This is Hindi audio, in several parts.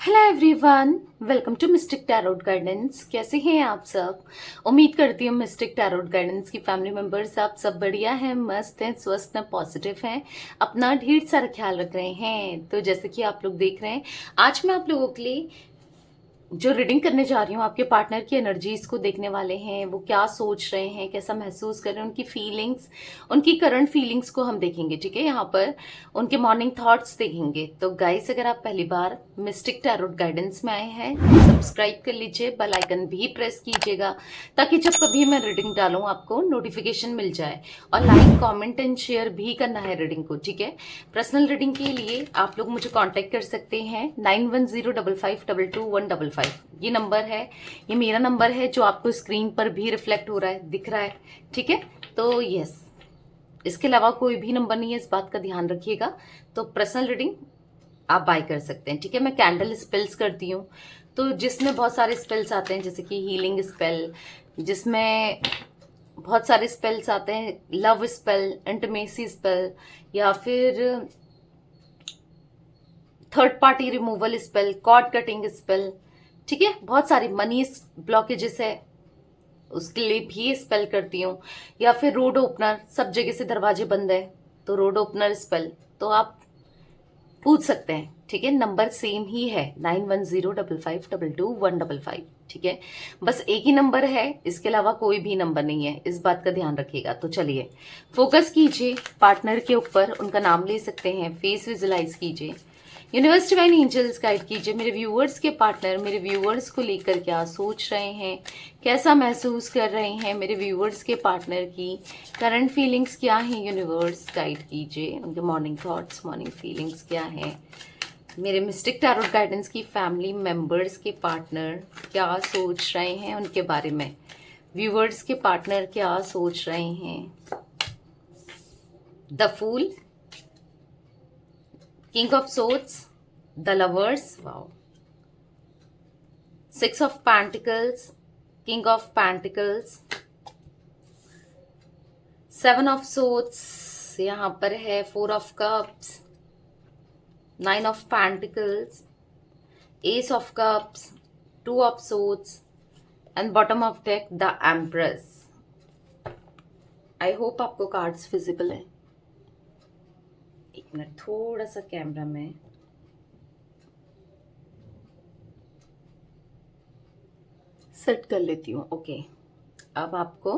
Hello everyone, welcome to mystic tarot guidance. कैसे हैं आप सब? उम्मीद करती हूँ मिस्टिक टैरोट गाइडेंस की फैमिली मेंबर्स आप सब बढ़िया हैं, मस्त हैं, स्वस्थ हैं, पॉजिटिव हैं, अपना ढेर सारा ख्याल रख रहे हैं। तो जैसे कि आप लोग देख रहे हैं, आज मैं आप लोगों के लिए जो रीडिंग करने जा रही हूँ, आपके पार्टनर की एनर्जीज को देखने वाले हैं। वो क्या सोच रहे हैं, कैसा महसूस कर रहे हैं, उनकी फीलिंग्स, उनकी करंट फीलिंग्स को हम देखेंगे। ठीक है, यहाँ पर उनके मॉर्निंग थॉट्स देखेंगे। तो गाइस, अगर आप पहली बार मिस्टिक टैरोट गाइडेंस में आए हैं, सब्सक्राइब कर लीजिए, बेल आइकन भी प्रेस कीजिएगा ताकि जब कभी मैं रीडिंग डालूं आपको नोटिफिकेशन मिल जाए। और लाइक, कमेंट एंड शेयर भी करना है रीडिंग को। ठीक है, पर्सनल रीडिंग के लिए आप लोग मुझे कांटेक्ट कर सकते हैं 9105522155। ये नंबर है, ये मेरा नंबर है जो आपको स्क्रीन पर भी रिफ्लेक्ट हो रहा है, दिख रहा है। ठीक है, तो यस, इसके अलावा कोई भी नंबर नहीं है, इस बात का ध्यान रखिएगा। तो पर्सनल रीडिंग आप बाय कर सकते हैं। ठीक है, मैं कैंडल स्पेल्स करती हूँ, तो जिसमें बहुत सारे स्पेल्स आते हैं, जैसे कि हीलिंग स्पेल, जिसमें बहुत सारे स्पेल्स आते हैं, लव स्पेल, इंटीमेसी स्पेल, या फिर third party removal spell, cord cutting spell. ठीक है, बहुत सारी मनी ब्लॉकेजेस है, उसके लिए भी स्पेल करती हूँ। या फिर रोड ओपनर, सब जगह से दरवाजे बंद है तो रोड ओपनर स्पेल, तो आप पूछ सकते हैं। ठीक है, नंबर सेम ही है 9105522155। ठीक है, बस एक ही नंबर है, इसके अलावा कोई भी नंबर नहीं है, इस बात का ध्यान रखिएगा। तो चलिए फोकस कीजिए पार्टनर के ऊपर, उनका नाम ले सकते हैं, फेस विजुलाइज कीजिए, यूनिवर्स डिवाइन एंजल्स गाइड कीजिए। मेरे व्यूअर्स के पार्टनर मेरे व्यूअर्स को लेकर क्या सोच रहे हैं, कैसा महसूस कर रहे हैं, मेरे व्यूअर्स के पार्टनर की करंट फीलिंग्स क्या हैं, यूनिवर्स गाइड कीजिए। उनके मॉर्निंग थॉट्स, मॉर्निंग फीलिंग्स क्या हैं। मेरे मिस्टिक टैरोट गाइडेंस की फैमिली मेंबर्स के पार्टनर क्या सोच रहे हैं उनके बारे में, व्यूअर्स के पार्टनर क्या सोच रहे हैं। The fool, King of Swords, the Lovers, wow. Six of Pentacles, King of Pentacles, Seven of Swords, यहाँ पर है Four of Cups, Nine of Pentacles, Ace of Cups, Two of Swords, and bottom of deck the Empress. I hope आपको कार्ड्स विजिबल है। एक मिनट, थोड़ा सा कैमरा में सेट कर लेती हूँ। ओके, अब आपको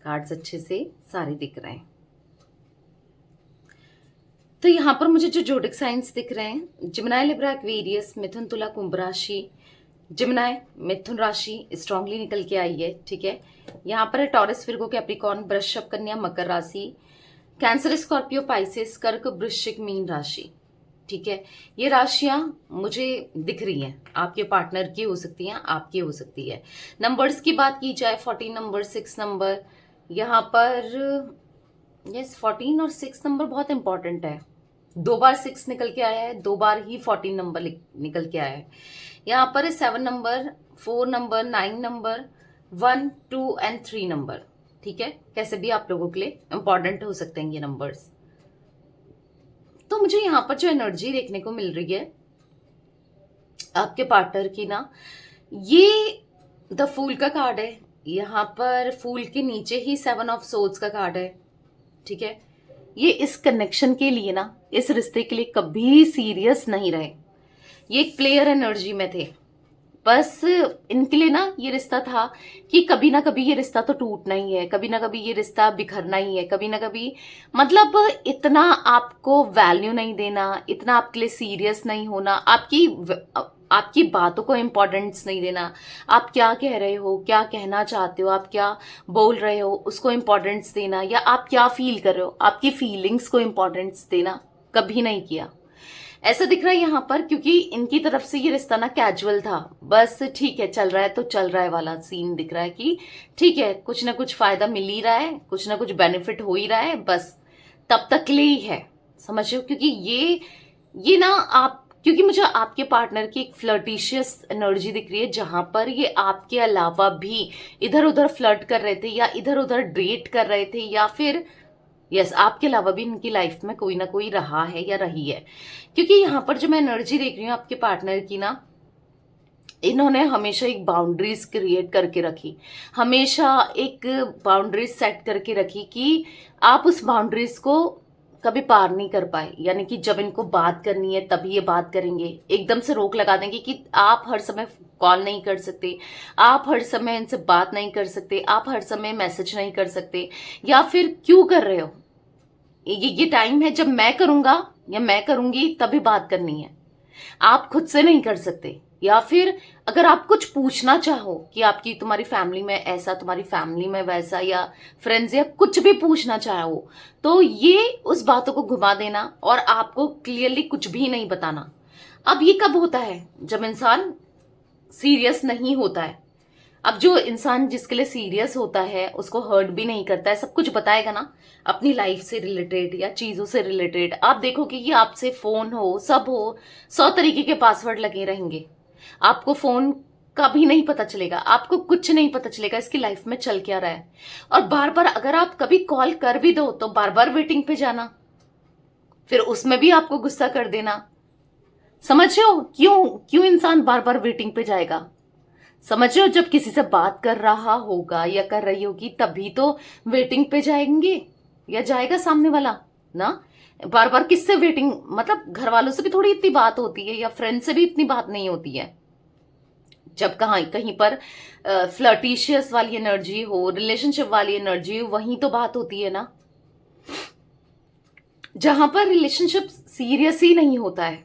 कार्ड्स अच्छे से सारे दिख रहे हैं। तो यहाँ पर मुझे जो जोडिक साइंस दिख रहे हैं, जिमिनाई, लिब्रा, एक्वेरियस, मिथुन, तुला, कुंभ राशि। जिमिनाई मिथुन राशि स्ट्रांगली निकल के आई है। ठीक है, यहाँ पर है टॉरस, विर्गो, कैप्रिकॉर्न, वृषभ, कन्या, मकर राशि, कैंसर, स्कॉर्पियो, पाइसेस, कर्क, वृश्चिक, मीन राशि। ठीक है, ये राशियां मुझे दिख रही हैं, आपके पार्टनर की हो सकती हैं, आपकी हो सकती है। नंबर्स की बात की जाए, 14 नंबर, 6 नंबर, यहाँ पर यस 14 और 6 नंबर बहुत इंपॉर्टेंट है। 2 बार 6 निकल के आया है, 2 बार ही 14 नंबर निकल के आया है। यहाँ पर 7 number, 4 number, 9 number, 1, 2 and 3 number. ठीक है, कैसे भी आप लोगों के लिए इंपॉर्टेंट हो सकते हैं ये नंबर्स। तो मुझे यहाँ पर जो एनर्जी देखने को मिल रही है आपके पार्टनर की ना, ये द फूल का कार्ड है। यहाँ पर फूल के नीचे ही 7 ऑफ सोर्ड्स का कार्ड है। ठीक है, ये इस कनेक्शन के लिए ना, इस रिश्ते के लिए कभी सीरियस नहीं रहे, ये एक प्लेयर एनर्जी में थे। बस इनके लिए ना ये रिश्ता था कि कभी ना कभी ये रिश्ता तो टूटना ही है, कभी ना कभी ये रिश्ता बिखरना ही है, कभी ना कभी, मतलब इतना आपको वैल्यू नहीं देना, इतना आपके लिए सीरियस नहीं होना, आपकी बातों को इम्पोर्टेंस नहीं देना, आप क्या कह रहे हो, क्या कहना चाहते हो, आप क्या बोल रहे हो उसको इम्पोर्टेंस देना, या आप क्या फील कर रहे हो, आपकी फीलिंग्स को इम्पोर्टेंस देना कभी नहीं किया। ऐसा दिख रहा है यहाँ पर, क्योंकि इनकी तरफ से ये रिश्ता ना कैजुअल था, बस ठीक है चल रहा है तो चल रहा है वाला सीन दिख रहा है कि ठीक है कुछ ना कुछ फायदा मिल ही रहा है, कुछ ना कुछ बेनिफिट हो ही रहा है, बस तब तक ले ही है, समझ लो। क्योंकि ये ना आप, क्योंकि मुझे आपके पार्टनर की एक फ्लर्टिशियस एनर्जी दिख रही है, जहां पर ये आपके अलावा भी इधर उधर फ्लर्ट कर रहे थे, या इधर उधर डेट कर रहे थे, या फिर यस, आपके अलावा भी इनकी लाइफ में कोई ना कोई रहा है या रही है, क्योंकि यहाँ पर जो मैं एनर्जी देख रही हूँ आपके पार्टनर की ना, इन्होंने हमेशा एक बाउंड्रीज क्रिएट करके रखी, हमेशा एक बाउंड्रीज सेट करके रखी कि आप उस बाउंड्रीज को कभी पार नहीं कर पाए। यानी कि जब इनको बात करनी है तभी ये बात करेंगे, एकदम से रोक लगा देंगे कि आप हर समय कॉल नहीं कर सकते, आप हर समय इनसे बात नहीं कर सकते, आप हर समय मैसेज नहीं कर सकते, या फिर क्यों कर रहे हो, ये टाइम है जब मैं करूंगा या मैं करूंगी तभी बात करनी है, आप खुद से नहीं कर सकते। या फिर अगर आप कुछ पूछना चाहो कि आपकी तुम्हारी फैमिली में ऐसा, तुम्हारी फैमिली में वैसा, या फ्रेंड्स, या कुछ भी पूछना चाहो, तो ये उस बातों को घुमा देना और आपको क्लियरली कुछ भी नहीं बताना। अब ये कब होता है? जब इंसान सीरियस नहीं होता है। अब जो इंसान जिसके लिए सीरियस होता है उसको हर्ट भी नहीं करता है, सब कुछ बताएगा ना अपनी लाइफ से रिलेटेड या चीजों से रिलेटेड। आप देखोगे कि आपसे फोन हो, सब हो, 100 तरीके के पासवर्ड लगे रहेंगे, आपको फोन का भी नहीं पता चलेगा, आपको कुछ नहीं पता चलेगा इसकी लाइफ में चल क्या रहा है। और बार बार अगर आप कभी कॉल कर भी दो तो बार बार वेटिंग पे जाना, फिर उसमें भी आपको गुस्सा कर देना। समझ रहे हो क्यों क्यों इंसान बार बार वेटिंग पे जाएगा? समझ रहे हो, जब किसी से बात कर रहा होगा या कर रही होगी तभी तो वेटिंग पे जाएंगे या जाएगा सामने वाला ना। बार बार किससे वेटिंग, मतलब घर वालों से भी थोड़ी इतनी बात होती है या फ्रेंड से भी इतनी बात नहीं होती है। जब कहीं पर फ्लर्टिशियस वाली एनर्जी हो, रिलेशनशिप वाली एनर्जी हो, वहीं तो बात होती है ना। जहां पर रिलेशनशिप सीरियस ही नहीं होता है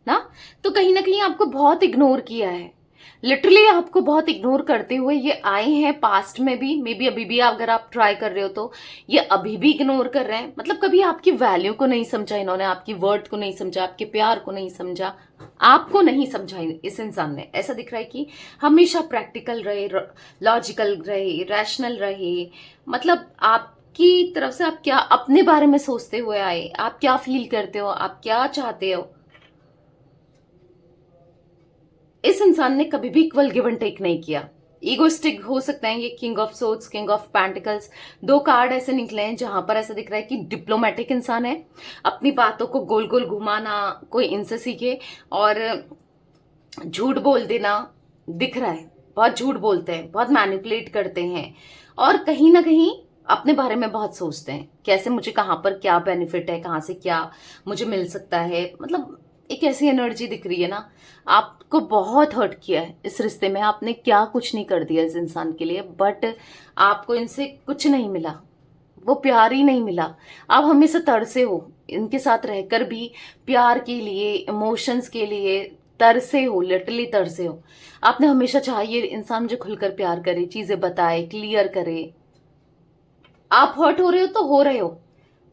ना, तो कहीं ना कहीं आपको बहुत इग्नोर किया है, लिटरली आपको बहुत इग्नोर करते हुए ये आए हैं पास्ट में भी, मे बी अभी भी अगर आप ट्राई कर रहे हो तो ये अभी भी इग्नोर कर रहे हैं। मतलब कभी आपकी वैल्यू को नहीं समझा इन्होंने, आपकी वर्थ को नहीं समझा, आपके प्यार को नहीं समझा, आपको नहीं समझा इस इंसान ने। ऐसा दिख रहा है कि हमेशा प्रैक्टिकल रहे, लॉजिकल रहे, रैशनल रहे, मतलब आपकी तरफ से आप क्या अपने बारे में सोचते हुए आए, आप क्या फील करते हो, आप क्या चाहते हो। इस इंसान ने कभी भी इक्वल गिव एंड टेक नहीं किया, ईगोइस्टिक हो सकते हैं ये। King of swords, king of pentacles, दो कार्ड ऐसे निकले हैं जहां पर ऐसा दिख रहा है कि डिप्लोमेटिक इंसान है, अपनी बातों को गोल गोल घुमाना कोई इनसे सीखे, और झूठ बोल देना दिख रहा है, बहुत झूठ बोलते हैं, बहुत मैनिपुलेट करते हैं, और कहीं ना कहीं अपने बारे में बहुत सोचते हैं, कैसे मुझे कहाँ पर क्या बेनिफिट है, कहाँ से क्या मुझे मिल सकता है। मतलब एक ऐसी एनर्जी दिख रही है ना, आपको बहुत हर्ट किया है इस रिश्ते में, आपने क्या कुछ नहीं कर दिया इस इंसान के लिए, बट आपको इनसे कुछ नहीं मिला, वो प्यार ही नहीं मिला। आप हमेशा तरसे हो इनके साथ रहकर भी, प्यार के लिए, इमोशंस के लिए तरसे हो, लिटरली तरसे हो। आपने हमेशा चाहा ये इंसान मुझे खुलकर प्यार करे, चीजें बताए, क्लियर करे। आप हर्ट हो रहे हो तो हो रहे हो,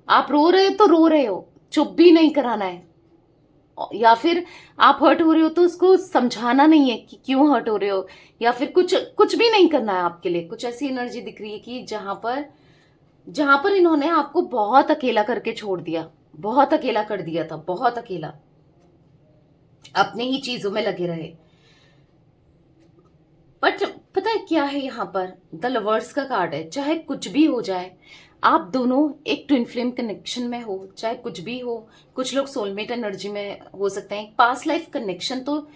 आप रो रहे हो तो रो रहे हो, चुप भी नहीं कराना है। या फिर आप हर्ट हो रहे हो तो उसको समझाना नहीं है कि क्यों हर्ट हो रहे हो, या फिर कुछ कुछ भी नहीं करना है आपके लिए। कुछ ऐसी एनर्जी दिख रही है कि जहां पर इन्होंने आपको बहुत अकेला करके छोड़ दिया, बहुत अकेला कर दिया था, बहुत अकेला, अपने ही चीजों में लगे रहे। बट पता है क्या है, यहाँ पर द लवर्स का कार्ड है। चाहे कुछ भी हो जाए, आप दोनों एक ट्विन फ्लेम कनेक्शन में हो, चाहे कुछ भी हो, कुछ लोग सोलमेट एनर्जी में हो सकते हैं, पास्ट लाइफ कनेक्शन तो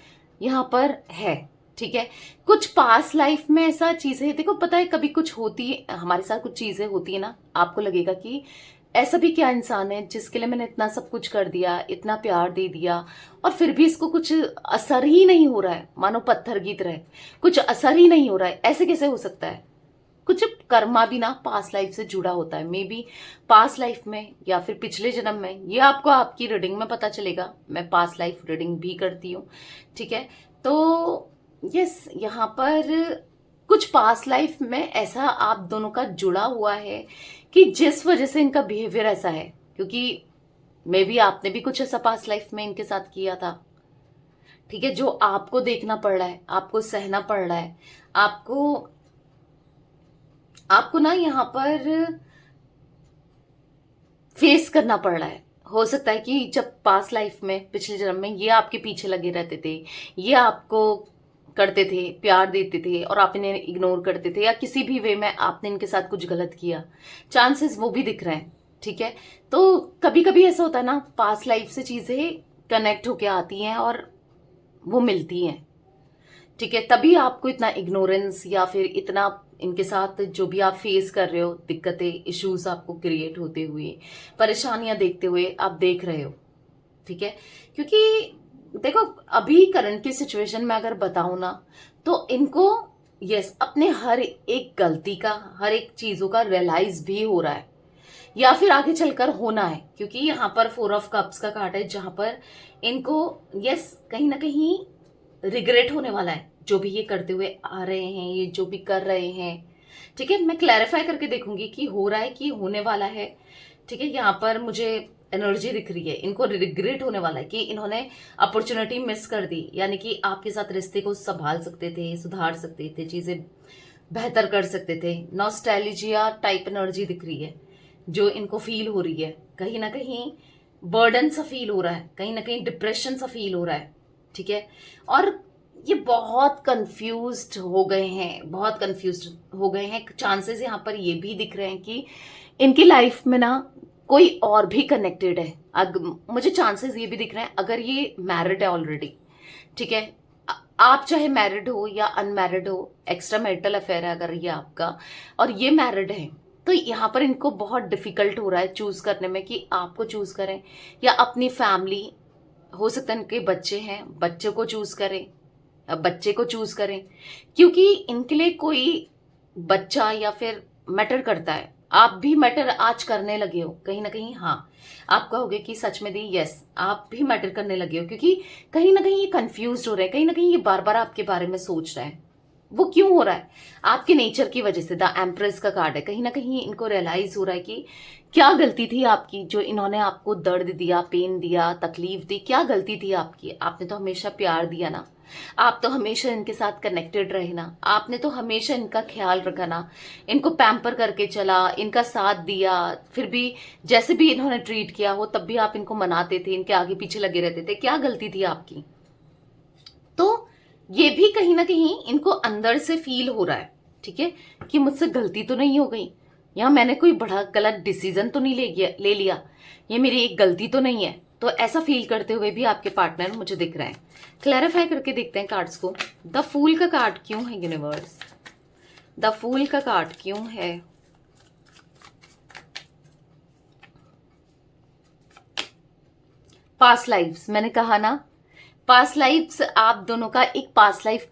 यहाँ पर है, ठीक है। कुछ पास्ट लाइफ में ऐसा चीजें, देखो पता है कभी कुछ होती है हमारे साथ, कुछ चीजें होती है ना, आपको लगेगा कि ऐसा भी क्या इंसान है जिसके लिए मैंने इतना सब कुछ कर दिया, इतना प्यार दे दिया, और फिर भी इसको कुछ असर ही नहीं हो रहा है, मानो पत्थर की तरह कुछ असर ही नहीं हो रहा है। ऐसे कैसे हो सकता है? कुछ कर्मा भी ना पास्ट लाइफ से जुड़ा होता है, मे बी पास्ट लाइफ में या फिर पिछले जन्म में। ये आपको आपकी रीडिंग में पता चलेगा, मैं पास्ट लाइफ रीडिंग भी करती हूँ, ठीक है। तो यस, यहाँ पर कुछ पास्ट लाइफ में ऐसा आप दोनों का जुड़ा हुआ है कि जिस वजह से इनका बिहेवियर ऐसा है, क्योंकि मे बी आपने भी कुछ ऐसा पास्ट लाइफ में इनके साथ किया था, ठीक है, जो आपको देखना पड़ रहा है, आपको सहना पड़ रहा है, आपको आपको ना यहाँ पर फेस करना पड़ रहा है। हो सकता है कि जब पास्ट लाइफ में, पिछले जन्म में, ये आपके पीछे लगे रहते थे, ये आपको करते थे, प्यार देते थे, और आप इन्हें इग्नोर करते थे, या किसी भी वे में आपने इनके साथ कुछ गलत किया, चांसेस वो भी दिख रहे हैं, ठीक है। तो कभी कभी ऐसा होता है ना, पास्ट लाइफ से चीजें कनेक्ट होके आती हैं और वो मिलती हैं, ठीक है। तभी आपको इतना इग्नोरेंस या फिर इतना इनके साथ जो भी आप फेस कर रहे हो, दिक्कतें, इश्यूज आपको क्रिएट होते हुए, परेशानियां देखते हुए आप देख रहे हो, ठीक है। क्योंकि देखो, अभी करंट की सिचुएशन में अगर बताऊं ना, तो इनको यस अपने हर एक गलती का, हर एक चीजों का रियलाइज भी हो रहा है या फिर आगे चलकर होना है। क्योंकि यहाँ पर 4 ऑफ कप्स का कार्ड है, जहां पर इनको यस कहीं ना कहीं रिग्रेट होने वाला है, जो भी ये करते हुए आ रहे हैं, ये जो भी कर रहे हैं, ठीक है। मैं क्लैरिफाई करके देखूंगी कि हो रहा है कि होने वाला है, ठीक है। यहाँ पर मुझे एनर्जी दिख रही है, इनको रिग्रेट होने वाला है कि इन्होंने अपॉर्चुनिटी मिस कर दी, यानी कि आपके साथ रिश्ते को संभाल सकते थे, सुधार सकते थे, चीजें बेहतर कर सकते थे। नॉस्टैल्जिया टाइप एनर्जी दिख रही है जो इनको फील हो रही है। कहीं ना कहीं बर्डन सा फील हो रहा है, कहीं ना कहीं डिप्रेशन सा फील हो रहा है, ठीक है। और ये बहुत कंफ्यूज्ड हो गए हैं, बहुत कंफ्यूज्ड हो गए हैं। चांसेस यहाँ पर ये भी दिख रहे हैं कि इनकी लाइफ में ना कोई और भी कनेक्टेड है। मुझे चांसेस ये भी दिख रहे हैं, अगर ये मैरिड है ऑलरेडी, ठीक है, आप चाहे मैरिड हो या अनमैरिड हो, एक्स्ट्रा मैरिटल अफेयर है अगर ये आपका, और ये मैरिड है, तो यहाँ पर इनको बहुत डिफिकल्ट हो रहा है चूज करने में कि आपको चूज करें या अपनी फैमिली, हो सकता है इनके बच्चे हैं, बच्चे को चूज करें, बच्चे को चूज करें। क्योंकि इनके लिए कोई बच्चा या फिर मैटर करता है। आप भी मैटर आज करने लगे हो कहीं ना कहीं, हाँ आप कहोगे कि सच में दी, यस आप भी मैटर करने लगे हो, क्योंकि कहीं ना कहीं ये कंफ्यूज हो रहे हैं, कहीं ना कहीं ये बार बार आपके बारे में सोच रहे हैं। वो क्यों हो रहा है? आपके नेचर की वजह से। द एम्प्रेस का कार्ड है, कहीं ना कहीं इनको रियलाइज हो रहा है कि क्या गलती थी आपकी, जो इन्होंने आपको दर्द दिया, पेन दिया, तकलीफ दी, क्या गलती थी आपकी? आपने तो हमेशा प्यार दिया ना, आप तो हमेशा इनके साथ कनेक्टेड रहे ना, आपने तो हमेशा इनका ख्याल रखा ना, इनको पैम्पर करके चला, इनका साथ दिया, फिर भी जैसे भी इन्होंने ट्रीट किया हो तब भी आप इनको मनाते थे, इनके आगे पीछे लगे रहते थे। क्या गलती थी आपकी? तो ये भी कहीं ना कहीं इनको अंदर से फील हो रहा है, ठीक है, कि मुझसे गलती तो नहीं हो गई, या मैंने कोई बड़ा गलत डिसीजन तो नहीं ले लिया, ये मेरी एक गलती तो नहीं है। तो ऐसा फील करते हुए भी आपके पार्टनर मुझे दिख रहे हैं। क्लैरिफाई करके देखते हैं कार्ड्स को। द फूल का कार्ड क्यों है यूनिवर्स? द फूल का कार्ड क्यों है? पास्ट लाइफ्स, मैंने कहा ना, पास्ट लाइफ्स, आप दोनों का एक पास्ट लाइफ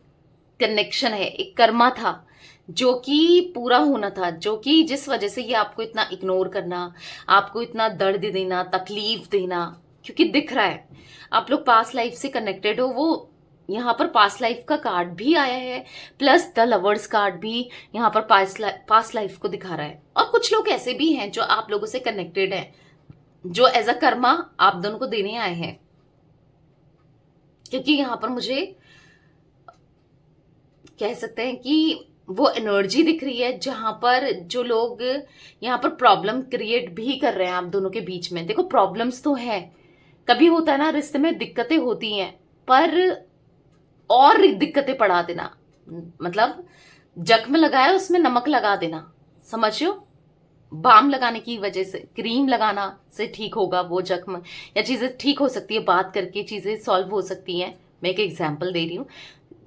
कनेक्शन है, एक कर्मा था जो कि पूरा होना था, जो कि जिस वजह से ये आपको इतना इग्नोर करना, आपको इतना दर्द देना, तकलीफ देना, क्योंकि दिख रहा है आप लोग पास्ट लाइफ से कनेक्टेड हो। वो यहाँ पर पास्ट लाइफ का कार्ड भी आया है, प्लस द लवर्स कार्ड भी यहाँ पर पास्ट लाइफ को दिखा रहा है। और कुछ लोग ऐसे भी हैं जो आप लोगों से कनेक्टेड हैं, जो एज अ कर्मा आप दोनों को देने आए हैं। क्योंकि यहाँ पर मुझे कह सकते हैं कि वो एनर्जी दिख रही है जहां पर जो लोग यहाँ पर प्रॉब्लम क्रिएट भी कर रहे हैं आप दोनों के बीच में। देखो प्रॉब्लम्स तो है, कभी होता है ना रिश्ते में दिक्कतें होती हैं, पर और दिक्कतें बढ़ा देना, मतलब जख्म लगाया उसमें नमक लगा देना, समझियो। बाम लगाने की वजह से, क्रीम लगाना से ठीक होगा वो जख्म, या चीजें ठीक हो सकती है, बात करके चीजें सॉल्व हो सकती हैं। मैं एक एग्जांपल दे रही हूँ,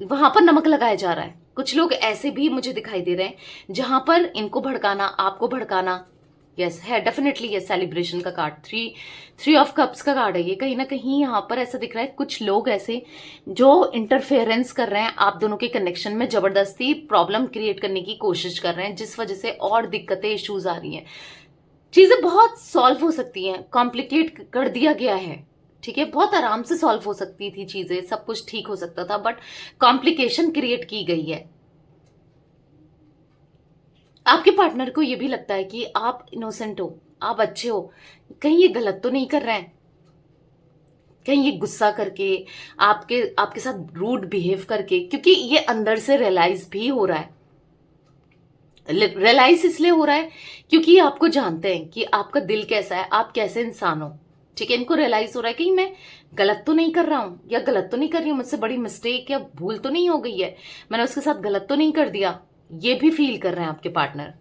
वहां पर नमक लगाया जा रहा है। कुछ लोग ऐसे भी मुझे दिखाई दे रहे हैं जहां पर इनको भड़काना, आपको भड़काना, यस है डेफिनेटली। ये सेलिब्रेशन का कार्ड, थ्री ऑफ कप्स का कार्ड है ये। कहीं ना कहीं यहाँ पर ऐसा दिख रहा है कुछ लोग ऐसे जो इंटरफेरेंस कर रहे हैं आप दोनों के कनेक्शन में, जबरदस्ती प्रॉब्लम क्रिएट करने की कोशिश कर रहे हैं, जिस वजह से और दिक्कतें, इश्यूज आ रही हैं। चीजें बहुत सॉल्व हो सकती हैं, कॉम्प्लिकेट कर दिया गया है, ठीक है, बहुत आराम से सॉल्व हो सकती थी चीजें, सब कुछ ठीक हो सकता था, बट कॉम्प्लिकेशन क्रिएट की गई है। आपके पार्टनर को यह भी लगता है कि आप इनोसेंट हो, आप अच्छे हो, कहीं ये गलत तो नहीं कर रहे हैं, कहीं ये गुस्सा करके, आपके साथ रूड बिहेव करके, क्योंकि ये अंदर से रियलाइज भी हो रहा है। रियलाइज इसलिए हो रहा है क्योंकि आपको जानते हैं कि आपका दिल कैसा है, आप कैसे इंसान हो, ठीक है। इनको रियलाइज हो रहा है कि मैं गलत तो नहीं कर रहा हूं, या गलत तो नहीं कर रही हूं, मुझसे बड़ी मिस्टेक या भूल तो नहीं हो गई है, मैंने उसके साथ गलत तो नहीं कर दिया, ये भी फील कर रहे हैं आपके पार्टनर।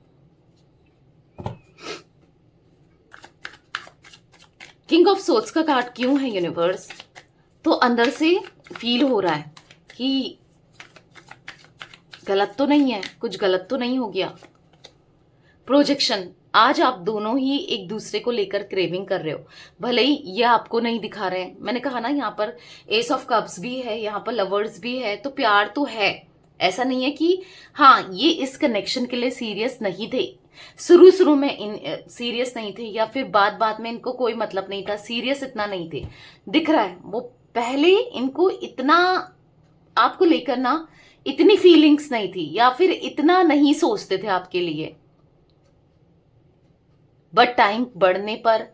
किंग ऑफ सोल्स का कार्ड क्यों है यूनिवर्स? तो अंदर से फील हो रहा है कि गलत तो नहीं है, कुछ गलत तो नहीं हो गया। प्रोजेक्शन, आज आप दोनों ही एक दूसरे को लेकर क्रेविंग कर रहे हो, भले ही ये आपको नहीं दिखा रहे हैं। मैंने कहा ना, यहाँ पर एस ऑफ कप्स भी है, यहाँ पर लवर्स भी है, तो प्यार तो है। ऐसा नहीं है कि हाँ ये इस कनेक्शन के लिए सीरियस नहीं थे, शुरू में इन सीरियस नहीं थे, या फिर बाद में इनको कोई मतलब नहीं था, सीरियस इतना नहीं थे। दिख रहा है वो पहले इनको इतना आपको लेकर ना इतनी फीलिंग्स नहीं थी, या फिर इतना नहीं सोचते थे आपके लिए। बट टाइम बढ़ने पर,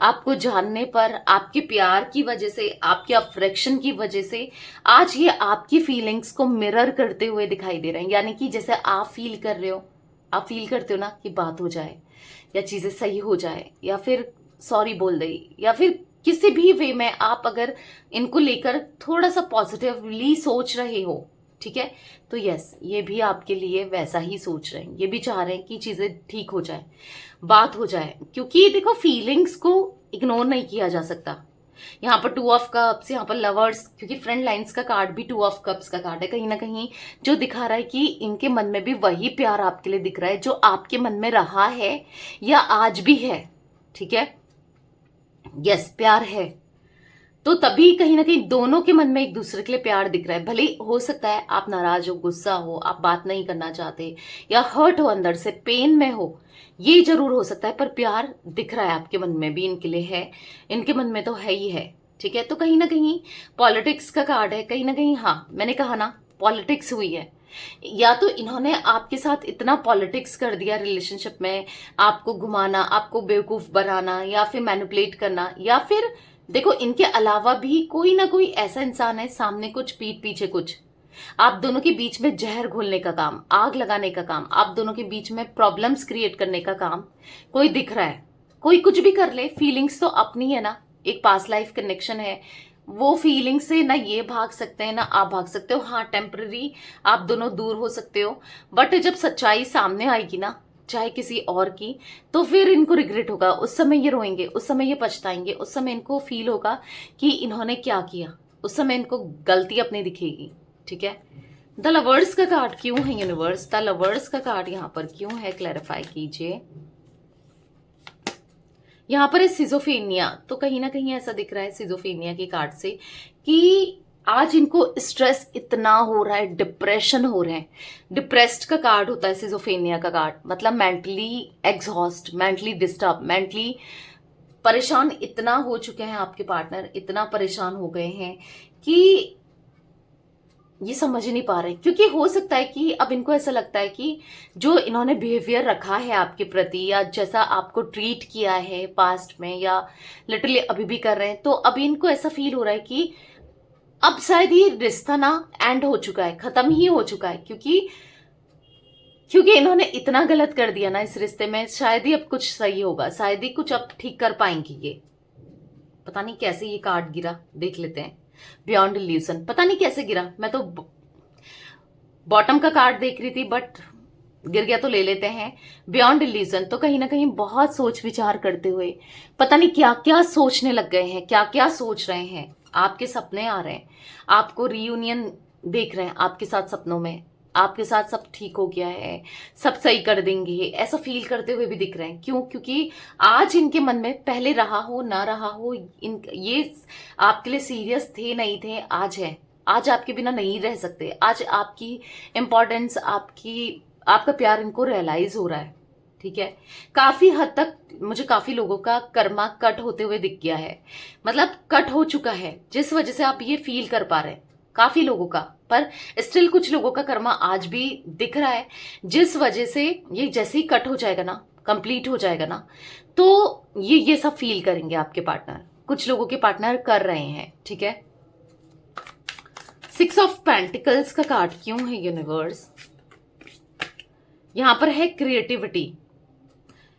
आपको जानने पर, आपके प्यार की वजह से, आपके अफ्रेक्शन की वजह से आज ये आपकी फीलिंग्स को मिरर करते हुए दिखाई दे रहे हैं। यानी कि जैसे आप फील कर रहे हो, आप फील करते हो ना कि बात हो जाए या चीजें सही हो जाए, या फिर सॉरी बोल दे, या फिर किसी भी वे में आप अगर इनको लेकर थोड़ा सा पॉजिटिवली सोच रहे हो, ठीक है, तो यस ये भी आपके लिए वैसा ही सोच रहे हैं। ये भी चाह रहे हैं कि चीजें ठीक हो जाए, बात हो जाए, क्योंकि देखो फीलिंग्स को इग्नोर नहीं किया जा सकता। यहाँ पर 2 ऑफ कप्स, यहाँ पर लवर्स, क्योंकि फ्रेंड लाइन्स का कार्ड भी 2 ऑफ कप्स का कार्ड है, कहीं ना कहीं जो दिखा रहा है कि इनके मन में भी वही प्यार आपके लिए दिख रहा है जो आपके मन में रहा है या आज भी है। ठीक है, यस प्यार है, तो तभी कहीं ना कहीं दोनों के मन में एक दूसरे के लिए प्यार दिख रहा है। भले हो सकता है आप नाराज हो, गुस्सा हो, आप बात नहीं करना चाहते, या हर्ट हो, अंदर से पेन में हो, ये जरूर हो सकता है, पर प्यार दिख रहा है आपके मन में भी इनके लिए है, इनके मन में तो है ही है। ठीक है, तो कहीं ना कहीं पॉलिटिक्स का कार्ड है, कहीं ना कहीं हाँ मैंने कहा ना पॉलिटिक्स हुई है, या तो इन्होंने आपके साथ इतना पॉलिटिक्स कर दिया रिलेशनशिप में, आपको घुमाना, आपको बेवकूफ बनाना, या फिर मैनिपुलेट करना, या फिर देखो इनके अलावा भी कोई ना कोई ऐसा इंसान है, सामने कुछ पीठ पीछे कुछ, आप दोनों के बीच में जहर घोलने का काम, आग लगाने का काम, आप दोनों के बीच में प्रॉब्लम्स क्रिएट करने का काम कोई दिख रहा है। कोई कुछ भी कर ले, फीलिंग्स तो अपनी है ना, एक पास्ट लाइफ कनेक्शन है, वो फीलिंग से ना ये भाग सकते हैं ना आप भाग सकते हो। हाँ टेम्पररी आप दोनों दूर हो सकते हो, बट जब सच्चाई सामने आएगी ना, चाहे किसी और की, तो फिर इनको रिग्रेट होगा, उस समय ये रोएंगे, उस समय ये पछताएंगे, उस समय इनको फील होगा कि इन्होंने क्या किया, उस समय इनको गलती अपनी दिखेगी। ठीक है, द लवर्स का कार्ड क्यों है यूनिवर्स? द लवर्स का कार्ड यहाँ पर क्यों है, क्लैरिफाई कीजिए। यहाँ पर है सिजोफेनिया, तो कहीं ना कहीं ऐसा दिख रहा है सिजोफेनिया के कार्ड से कि आज इनको स्ट्रेस इतना हो रहा है, डिप्रेशन हो रहे हैं। डिप्रेस्ड का कार्ड होता है सिजोफेनिया का कार्ड, मतलब mentally exhaust, mentally disturb, mentally परेशान इतना हो चुके हैं आपके पार्टनर, इतना परेशान हो गए हैं कि ये समझ ही नहीं पा रहे। क्योंकि हो सकता है कि अब इनको ऐसा लगता है कि जो इन्होंने बिहेवियर रखा है आपके प्रति, या जैसा आपको ट्रीट किया है पास्ट में, या लिटरली अभी भी कर रहे हैं, तो अभी इनको ऐसा फील हो रहा है कि अब शायद ये रिश्ता ना एंड हो चुका है, खत्म ही हो चुका है, क्योंकि इन्होंने इतना गलत कर दिया ना इस रिश्ते में, शायद ही अब कुछ सही होगा, शायद ही कुछ अब ठीक कर पाएंगे ये। पता नहीं कैसे ये कार्ड गिरा, देख लेते हैं। बियॉन्ड इल्यूजन, पता नहीं कैसे गिरा, मैं तो बॉटम का कार्ड देख रही थी बट गिर गया, तो ले लेते हैं बियॉन्ड इल्यूजन। तो कहीं ना कहीं बहुत सोच विचार करते हुए पता नहीं क्या क्या सोचने लग गए हैं, क्या क्या सोच रहे हैं, आपके सपने आ रहे हैं, आपको रियूनियन देख रहे हैं आपके साथ सपनों में, आपके साथ सब ठीक हो गया है, सब सही कर देंगे, ऐसा फील करते हुए भी दिख रहे हैं। क्यों? क्योंकि आज इनके मन में, पहले रहा हो ना रहा हो, ये आपके लिए सीरियस थे नहीं थे, आज है, आज आपके बिना नहीं रह सकते, आज आपकी इम्पोर्टेंस, आपका प्यार इनको रियलाइज हो रहा है। ठीक है, काफी हद तक मुझे काफी लोगों का कर्मा कट होते हुए दिख गया है, मतलब कट हो चुका है, जिस वजह से आप ये फील कर पा रहे हैं, काफी लोगों का, पर स्टिल कुछ लोगों का कर्मा आज भी दिख रहा है, जिस वजह से ये जैसे ही कट हो जाएगा ना, कंप्लीट हो जाएगा ना, तो ये सब फील करेंगे आपके पार्टनर, कुछ लोगों के पार्टनर कर रहे हैं। ठीक है, 6 ऑफ पेंटिकल्स का कार्ड क्यों है यूनिवर्स? यहां पर है क्रिएटिविटी,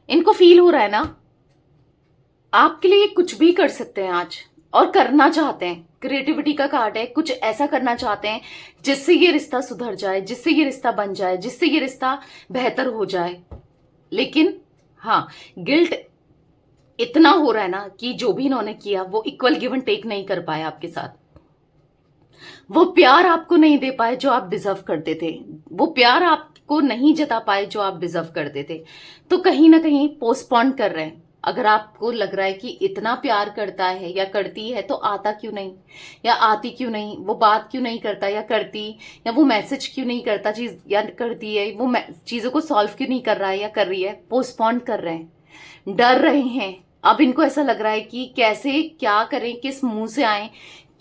इनको फील हो रहा है ना आपके लिए कुछ भी कर सकते हैं आज, और करना चाहते हैं। क्रिएटिविटी का कार्ड है, कुछ ऐसा करना चाहते हैं जिससे ये रिश्ता सुधर जाए, जिससे ये रिश्ता बन जाए, जिससे ये रिश्ता बेहतर हो जाए। लेकिन हाँ, गिल्ट इतना हो रहा है ना कि जो भी इन्होंने किया वो इक्वल गिव एंड टेक नहीं कर पाया आपके साथ। वो प्यार आपको नहीं दे पाए जो आप डिजर्व करते थे, वो प्यार आपको नहीं जता पाए जो आप डिजर्व करते थे। तो कहीं ना कहीं पोस्टपोन कर रहे हैं। अगर आपको लग रहा है कि इतना प्यार करता है या करती है तो आता क्यों नहीं, या आती क्यों नहीं, वो बात क्यों नहीं करता या करती, या वो मैसेज क्यों नहीं करता चीज या करती है, वो चीजों को सॉल्व क्यों नहीं कर रहा है या कर रही है, पोस्टपोन कर रहे हैं, डर रहे हैं। अब इनको ऐसा लग रहा है कि कैसे क्या करें, किस मुंह से आए,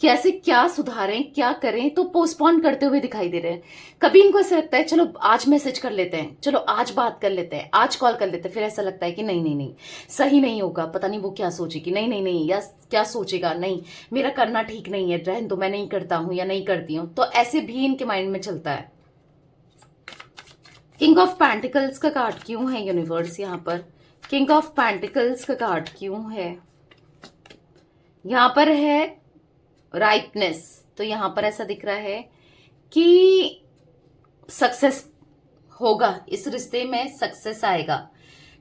कैसे क्या सुधारें, क्या करें, तो पोस्टपोन करते हुए दिखाई दे रहे हैं। कभी इनको ऐसा लगता है चलो आज मैसेज कर लेते हैं, चलो आज बात कर लेते हैं, आज कॉल कर लेते हैं, फिर ऐसा लगता है कि नहीं नहीं नहीं, सही नहीं होगा, पता नहीं वो क्या सोचेगी, नहीं नहीं नहीं, या क्या सोचेगा, नहीं मेरा करना ठीक नहीं है, रहने दो, मैं नहीं करता हूं या नहीं करती हूं। तो ऐसे भी इनके माइंड में चलता है। किंग ऑफ पेंटिकल्स का कार्ड क्यों है यूनिवर्स यहाँ पर? किंग ऑफ पेंटिकल्स का कार्ड क्यों है यहाँ पर? है राइटनेस। तो यहां पर ऐसा दिख रहा है कि सक्सेस होगा, इस रिश्ते में सक्सेस आएगा।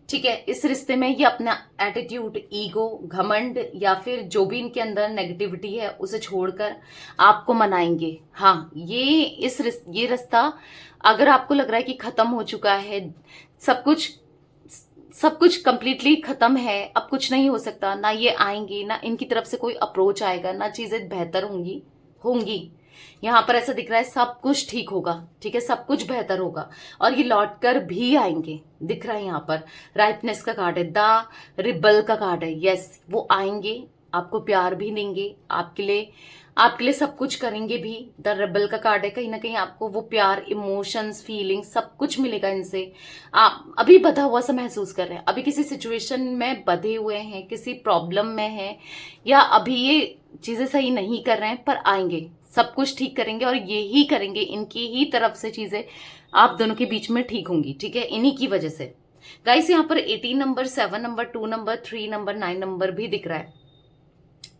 ठीक है, इस रिश्ते में ये अपना एटीट्यूड, ईगो, घमंड या फिर जो भी इनके अंदर नेगेटिविटी है उसे छोड़कर आपको मनाएंगे। हाँ, ये रास्ता अगर आपको लग रहा है कि खत्म हो चुका है, सब कुछ कंप्लीटली खत्म है, अब कुछ नहीं हो सकता, ना ये आएंगी, ना इनकी तरफ से कोई अप्रोच आएगा, ना चीजें बेहतर होंगी। यहां पर ऐसा दिख रहा है सब कुछ ठीक होगा। ठीक है, सब कुछ बेहतर होगा और ये लौट कर भी आएंगे, दिख रहा है यहाँ पर। राइटनेस का कार्ड है, द रिबल का कार्ड है। यस, वो आएंगे, आपको प्यार भी देंगे, आपके लिए सब कुछ करेंगे भी। द रेबल का कार्ड है, कहीं ना कहीं आपको वो प्यार, इमोशंस, फीलिंग्स सब कुछ मिलेगा इनसे। आप अभी बंधा हुआ सा महसूस कर रहे हैं, अभी किसी सिचुएशन में बंधे हुए हैं, किसी प्रॉब्लम में हैं, या अभी ये चीजें सही नहीं कर रहे हैं, पर आएंगे, सब कुछ ठीक करेंगे और ये ही करेंगे, इनकी ही तरफ से चीजें आप दोनों के बीच में ठीक होंगी। ठीक है, इन्हीं की वजह से। गाइस यहाँ पर 18 number, 7 number, 2 number, 3 number, 9 number भी दिख रहा है।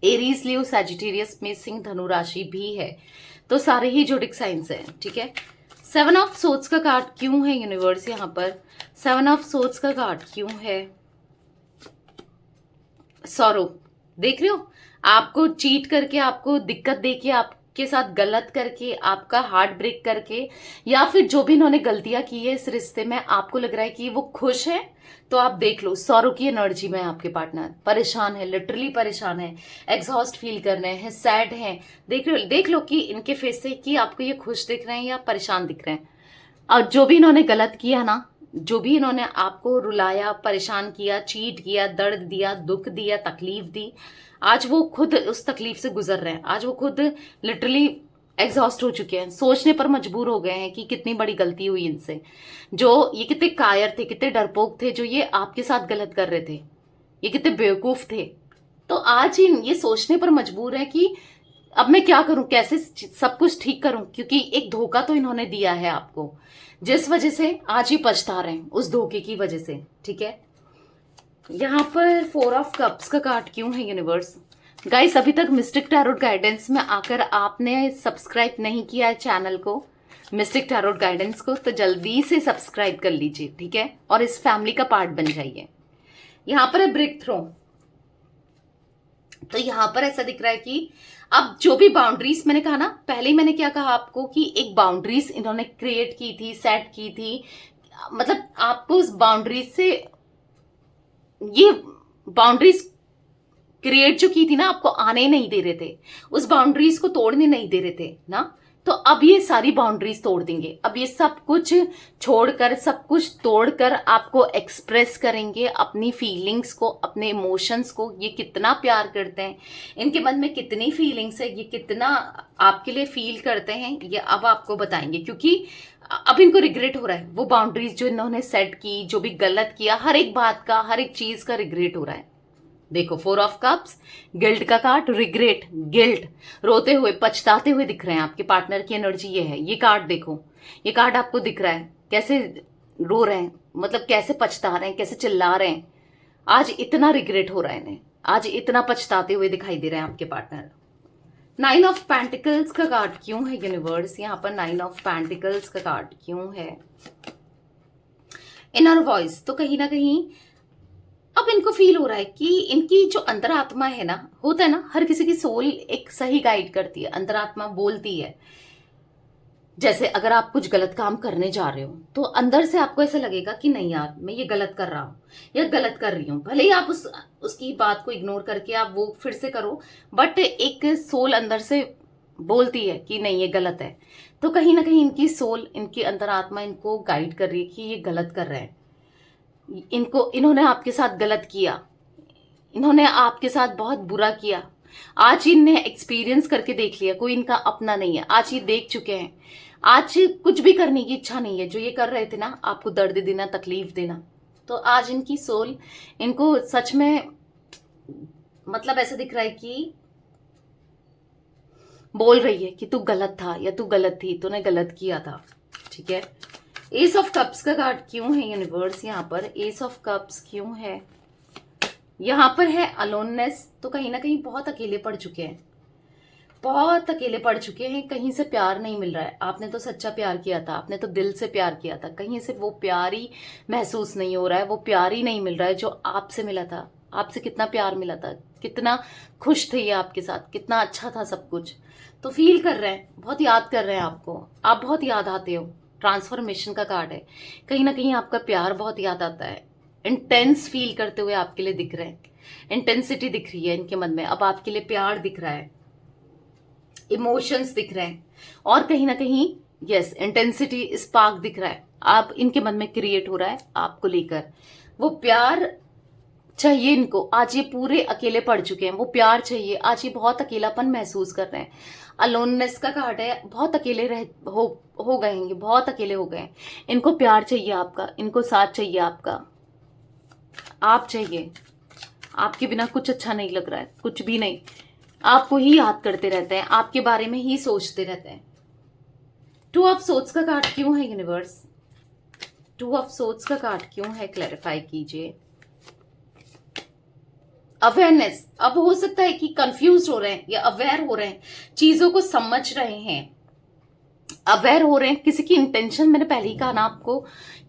एरीज, लियो, सैजिटेरियस में सिंह, धनु राशि भी है, तो सारे ही जोडिक साइंस हैं। ठीक है, 7 ऑफ सोर्ड्स का कार्ड क्यों है यूनिवर्स यहाँ पर? 7 ऑफ सोर्ड्स का कार्ड क्यों है? सॉरो, देख रहे हो, आपको चीट करके, आपको दिक्कत देके, आपके साथ गलत करके, आपका हार्ट ब्रेक करके, या फिर जो भी इन्होंने गलतियां की है इस रिश्ते में, आपको लग रहा है कि वो खुश है, तो आप देख लो सौरव की एनर्जी में आपके पार्टनर परेशान है, लिटरली परेशान है, एग्जॉस्ट फील कर रहे हैं, सैड हैं। देख लो कि इनके फेस से कि आपको ये खुश दिख रहे हैं या परेशान दिख रहे हैं। और जो भी इन्होंने गलत किया ना, जो भी इन्होंने आपको रुलाया, परेशान किया, चीट किया, दर्द दिया, दुख दिया, तकलीफ दी, आज वो खुद उस तकलीफ से गुजर रहे हैं। आज वो खुद लिटरली एग्जॉस्ट हो चुके हैं, सोचने पर मजबूर हो गए हैं कि कितनी बड़ी गलती हुई इनसे, जो ये कितने कायर थे, कितने डरपोक थे, जो ये आपके साथ गलत कर रहे थे, ये कितने बेवकूफ थे। तो आज ये सोचने पर मजबूर है कि अब मैं क्या करूं, कैसे सब कुछ ठीक करूं, क्योंकि एक धोखा तो इन्होंने दिया है आपको, जिस वजह से आज ये पछता रहे हैं, उस धोखे की वजह से। ठीक है, यहाँ पर 4 ऑफ कप्स का कार्ड क्यों है यूनिवर्स? गाइस, अभी तक मिस्टिक टैरोट गाइडेंस में आकर आपने सब्सक्राइब नहीं किया है चैनल को, मिस्टिक टैरोट गाइडेंस को, तो जल्दी से सब्सक्राइब कर लीजिए। ठीक है, और इस फैमिली का पार्ट बन जाइए। यहाँ पर है ब्रेक थ्रो। तो यहाँ पर ऐसा दिख रहा है कि अब जो भी बाउंड्रीज, मैंने कहा ना पहले ही, मैंने क्या कहा आपको कि एक बाउंड्रीज इन्होंने क्रिएट की थी, सेट की थी, मतलब आपको उस बाउंड्रीज से, ये बाउंड्रीज क्रिएट जो की थी ना, आपको आने नहीं दे रहे थे, उस बाउंड्रीज को तोड़ने नहीं दे रहे थे ना, तो अब ये सारी बाउंड्रीज तोड़ देंगे। अब ये सब कुछ छोड़कर, सब कुछ तोड़कर आपको एक्सप्रेस करेंगे अपनी फीलिंग्स को, अपने इमोशंस को। ये कितना प्यार करते हैं, इनके मन में कितनी फीलिंग्स है, ये कितना आपके लिए फील करते हैं, ये अब आपको बताएंगे, क्योंकि अब इनको रिग्रेट हो रहा है। वो बाउंड्रीज जो इन्होंने सेट की, जो भी गलत किया, हर एक बात का, हर एक चीज का रिग्रेट हो रहा है। देखो 4 ऑफ कप्स, गिल्ट का कार्ड, रिग्रेट, गिल्ट, रोते हुए, पछताते हुए दिख रहे हैं। आपके पार्टनर की एनर्जी ये है। ये कार्ड देखो, ये कार्ड आपको दिख रहा है कैसे रो रहे हैं, मतलब कैसे पछता रहे हैं, कैसे चिल्ला रहे हैं। आज इतना रिग्रेट हो रहा है इन्हें, आज इतना पछताते हुए दिखाई दे रहे हैं आपके पार्टनर। 9 ऑफ पेंटिकल्स का कार्ड क्यों है यूनिवर्स? यहाँ पर 9 ऑफ पेंटिकल्स का कार्ड क्यों है? Inner voice. तो कहीं ना कहीं अब अब इनको फील हो रहा है कि इनकी जो अंतरात्मा है ना, होता है ना, हर किसी की सोल एक सही गाइड करती है, अंतरात्मा बोलती है। जैसे अगर आप कुछ गलत काम करने जा रहे हो तो अंदर से आपको ऐसा लगेगा कि नहीं यार, मैं ये गलत कर रहा हूँ या गलत कर रही हूँ, भले ही आप उसकी बात को इग्नोर करके आप वो फिर से करो, बट एक सोल अंदर से बोलती है कि नहीं ये गलत है। तो कहीं ना कहीं इनकी सोल, इनकी अंतरात्मा इनको गाइड कर रही है कि ये गलत कर रहे हैं, इन्होंने आपके साथ गलत किया, इन्होंने आपके साथ बहुत बुरा किया। आज इन्हें एक्सपीरियंस करके देख लिया, कोई इनका अपना नहीं है, आज ये देख चुके हैं। आज कुछ भी करने की इच्छा नहीं है, जो ये कर रहे थे ना, आपको दर्द देना, तकलीफ देना। तो आज इनकी सोल इनको सच में मतलब ऐसा दिख रहा है कि बोल रही है कि तू गलत था या तू गलत थी, तूने गलत किया था। ठीक है, एस ऑफ कप्स का कार्ड क्यों है यूनिवर्स यहाँ पर? एस ऑफ कप्स क्यों है यहाँ पर? है अलोननेस। तो कहीं ना कहीं बहुत अकेले पड़ चुके हैं, बहुत अकेले पड़ चुके हैं, कहीं से प्यार नहीं मिल रहा है। आपने तो सच्चा प्यार किया था, आपने तो दिल से प्यार किया था, कहीं से वो प्यार ही महसूस नहीं हो रहा है, वो प्यार ही नहीं मिल रहा है जो आपसे मिला था। आपसे कितना प्यार मिला था, कितना खुश थे ये आपके साथ, कितना अच्छा था सब कुछ। तो फील कर रहे हैं, बहुत याद कर रहे हैं आपको, आप बहुत याद आते हो। ट्रांसफॉर्मेशन का कार्ड है, कहीं ना कहीं आपका प्यार बहुत याद आता है। इंटेंस फील करते हुए आपके लिए दिख रहे हैं, इंटेंसिटी दिख रही है इनके मन में, अब आपके लिए प्यार दिख रहा है, इमोशंस दिख रहे हैं, और कहीं ना कहीं यस इंटेंसिटी, स्पार्क दिख रहा है, आप इनके मन में क्रिएट हो रहा है आपको लेकर। वो प्यार चाहिए इनको, आज ये पूरे अकेले पड़ चुके हैं, वो प्यार चाहिए, आज ये बहुत अकेलापन महसूस कर रहे हैं। अलोननेस का कार्ड है, बहुत अकेले हो गए हैं, बहुत अकेले हो गए हैं। इनको प्यार चाहिए आपका, इनको साथ चाहिए आपका, आप चाहिए। आपके बिना कुछ अच्छा नहीं लग रहा है, कुछ भी नहीं, आपको ही याद करते रहते हैं, आपके बारे में ही सोचते रहते हैं। टू ऑफ सोर्ड्स का कार्ड क्यों है यूनिवर्स? टू ऑफ सोर्ड्स का कार्ड क्यों है, क्लैरिफाई कीजिए। अवेयरनेस, अब हो सकता है कि कंफ्यूज हो रहे हैं या अवेयर हो रहे हैं, चीजों को समझ रहे हैं, अवेयर हो रहे हैं। किसी की इंटेंशन, मैंने पहले ही कहा ना आपको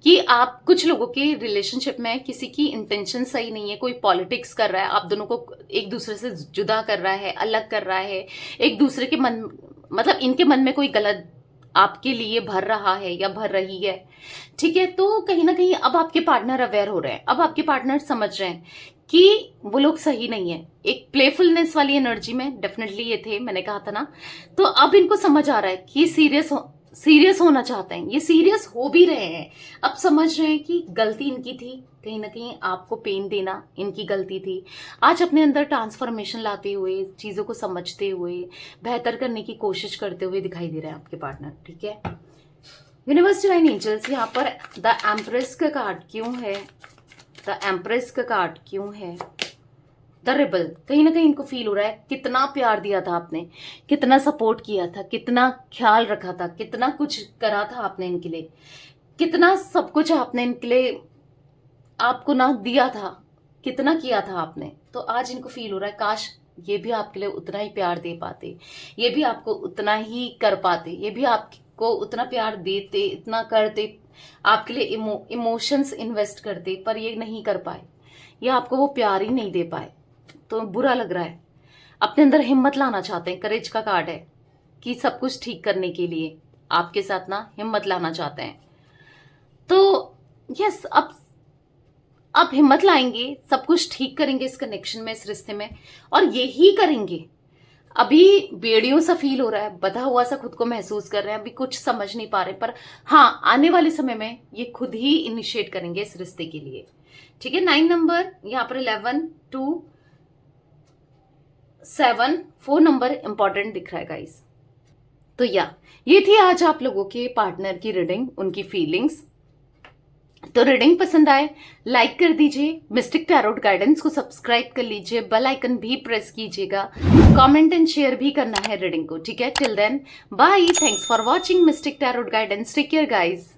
कि आप कुछ लोगों के रिलेशनशिप में किसी की इंटेंशन सही नहीं है, कोई पॉलिटिक्स कर रहा है, आप दोनों को एक दूसरे से जुदा कर रहा है, अलग कर रहा है, एक दूसरे के मन, मतलब इनके मन में कोई गलत आपके लिए भर रहा है या भर रही है। ठीक है, तो कहीं ना कहीं अब आपके पार्टनर अवेयर हो रहे हैं, अब आपके पार्टनर समझ रहे हैं कि वो लोग सही नहीं है। एक प्लेफुलनेस वाली एनर्जी में डेफिनेटली ये थे, मैंने कहा था ना। तो अब इनको समझ आ रहा है कि सीरियस होना चाहते हैं, ये सीरियस हो भी रहे हैं। अब समझ रहे हैं कि गलती इनकी थी, कहीं ना कहीं आपको पेन देना इनकी गलती थी। आज अपने अंदर ट्रांसफॉर्मेशन लाते हुए, चीजों को समझते हुए, बेहतर करने की कोशिश करते हुए दिखाई दे रहे हैं आपके पार्टनर। ठीक है, यूनिवर्स डिवाइन एंजल्स यहाँ पर द एम्प्रेस का कार्ड क्यों है? द एम्प्रेस का कार्ड क्यों है? द रिबल, कहीं ना कहीं इनको फील हो रहा है कितना प्यार दिया था आपने, कितना सपोर्ट किया था, कितना ख्याल रखा था, कितना कुछ करा था आपने इनके लिए, कितना सब कुछ आपने इनके लिए आपको ना दिया था, कितना किया था आपने। तो आज इनको फील हो रहा है काश ये भी आपके लिए उतना ही प्यार दे पाते, ये भी आपको उतना ही कर पाते, ये भी आपको उतना प्यार देते, इतना करते, आपके लिए इमोशंस इन्वेस्ट करते, पर ये नहीं कर पाए, ये आपको वो प्यार ही नहीं दे पाए। तो बुरा लग रहा है, अपने अंदर हिम्मत लाना चाहते हैं। करेज का कार्ड है कि सब कुछ ठीक करने के लिए आपके साथ ना हिम्मत लाना चाहते हैं। तो यस, अब हिम्मत लाएंगे, सब कुछ ठीक करेंगे इस कनेक्शन में, इस रिश्ते में, और यही करेंगे। अभी बेड़ियों सा फील हो रहा है, बधा हुआ सा खुद को महसूस कर रहे हैं, अभी कुछ समझ नहीं पा रहे, पर हाँ आने वाले समय में ये खुद ही इनिशिएट करेंगे इस रिश्ते के लिए। ठीक है, 9 नंबर, यहाँ पर 11, 2, 7, 4 नंबर इंपॉर्टेंट दिख रहा है गाइस। तो ये थी आज आप लोगों के पार्टनर की रीडिंग, उनकी फीलिंग्स। तो रीडिंग पसंद आए लाइक कर दीजिए, मिस्टिक टैरोट गाइडेंस को सब्सक्राइब कर लीजिए, बेल आइकन भी प्रेस कीजिएगा, कमेंट एंड शेयर भी करना है रीडिंग को। ठीक है, till then bye, thanks for watching mystic tarot guidance, take care guys.